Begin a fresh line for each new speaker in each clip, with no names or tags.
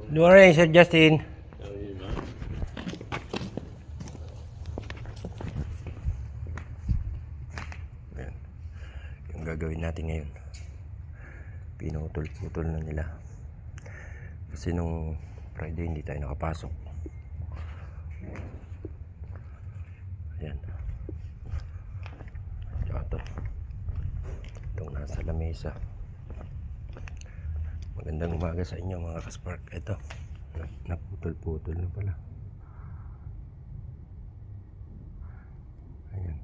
Good morning, Sir Justin. Ayan. Yung gagawin natin ngayon, pinutol-putol na nila. Kasi nung Friday hindi tayo nakapasok. Ayan. Tsaka itong nasa lamesa. Magandang umaga sa inyo mga kaspark. Ito, naputol-putol na pala. Ayan.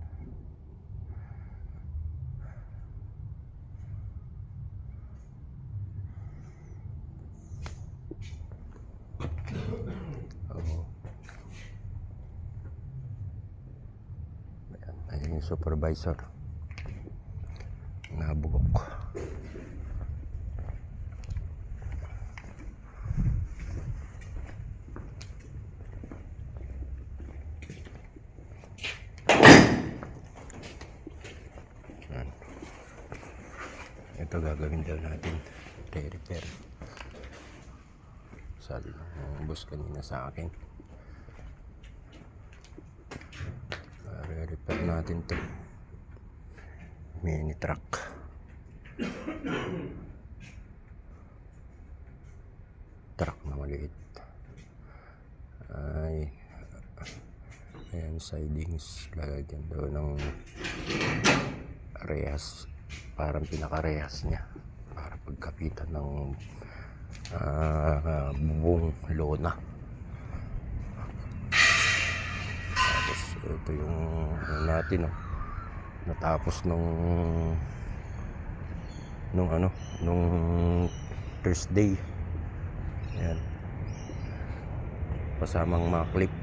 Oh. Ayan yung supervisor. Nabugok. Ito gagawin daw natin, re-repair. Sabi ng boss kanina sa akin, re-repair natin to mini truck. Truck na maliit. Ayan, sidings, lalagyan daw ng rehas, parang pinaka-rehas nya para pagkapitan ng bubong lona. Tapos ito yung natin, natapos nung Thursday. Ayan, kasamang mga clip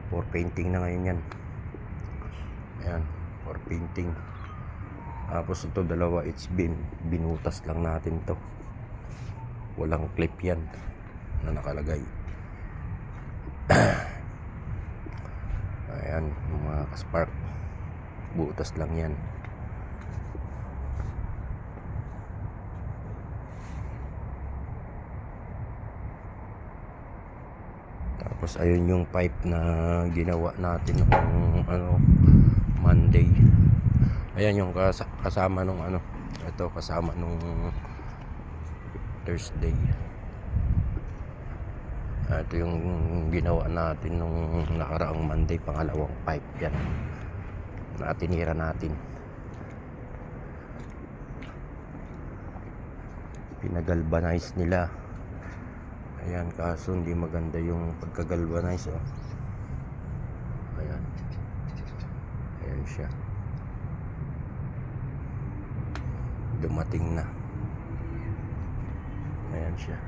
for painting na ngayon yan. Ayan, for painting. Tapos ito dalawa H-beam, binutas lang natin to, walang clip yan na nakalagay. Ayan mga kaspark, butas lang yan. Tapos ayun yung pipe na ginawa natin nung Monday. Ayan yung kasama nung ito kasama nung Thursday. Ito yung ginawa natin nung nakaraang Monday, pangalawang pipe yan na tinira natin. Pinagalvanize nila. Ayan, kaso hindi maganda yung pagkagalvanize. Ayan. Ayan siya. Dumating na. Ayan siya.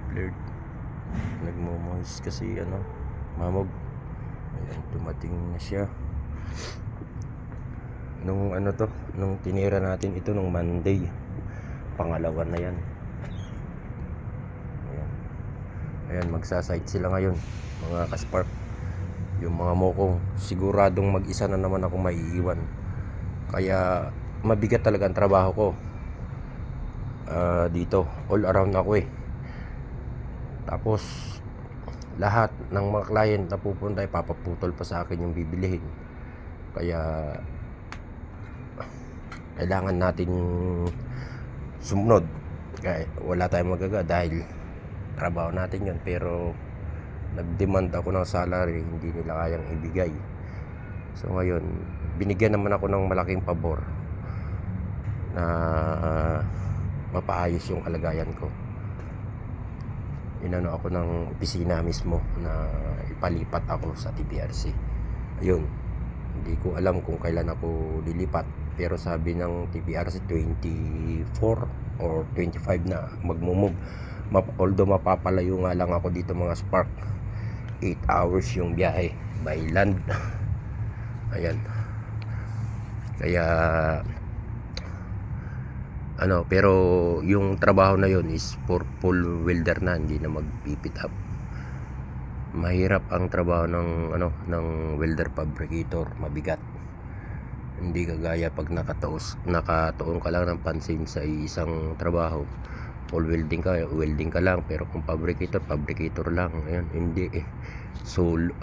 Blurred. Nagmo-moist kasi mamog. Ayan, dumating na siya. Nung nung tinira natin ito nung Monday, pangalawa na yan. Ayan, magsasite sila ngayon mga kaspark. Yung mga mokong, siguradong mag-isa na naman ako maiiwan. Kaya mabigat talaga ang trabaho ko dito. All around ako Tapos lahat ng mga client na pupunta papaputol pa sa akin yung bibilihin. Kaya kailangan natin sumunod. Kaya wala tayong magagawa dahil trabaho natin yun. Pero nag-demand ako ng salary, hindi nila kayang ibigay. So ngayon, binigyan naman ako ng malaking pabor na mapaayos yung kalagayan ko. Inano ako ng opisina mismo na ipalipat ako sa TPRC. Ayun, hindi ko alam kung kailan ako lilipat, pero sabi ng TPRC 24 or 25 na magmumove. Although mapapalayo nga lang ako dito mga spark, 8 hours yung biyahe by land. Ayan, kaya pero yung trabaho na yun is for full welder na, hindi na magpipit up. Mahirap ang trabaho ng welder fabricator, mabigat. Hindi kagaya pag nakatuon ka lang ng pansin sa isang trabaho. Full welding ka lang, pero kung fabricator lang. Ayan, hindi eh. Solo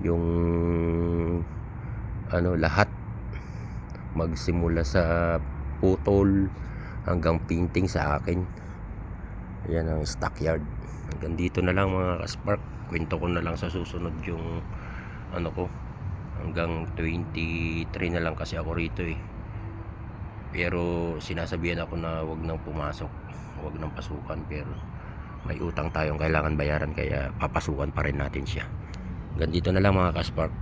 yung lahat, magsimula sa putol hanggang painting sa akin. Ayan ang stockyard. Hanggang dito na lang mga kaspark. Kwento ko na lang sa susunod yung ko. Hanggang 23 na lang kasi ako rito eh. Pero sinasabihan ako na wag nang pumasok, wag nang pasukan, pero may utang tayong kailangan bayaran, kaya papasukan pa rin natin siya. Hanggang dito na lang mga kaspark.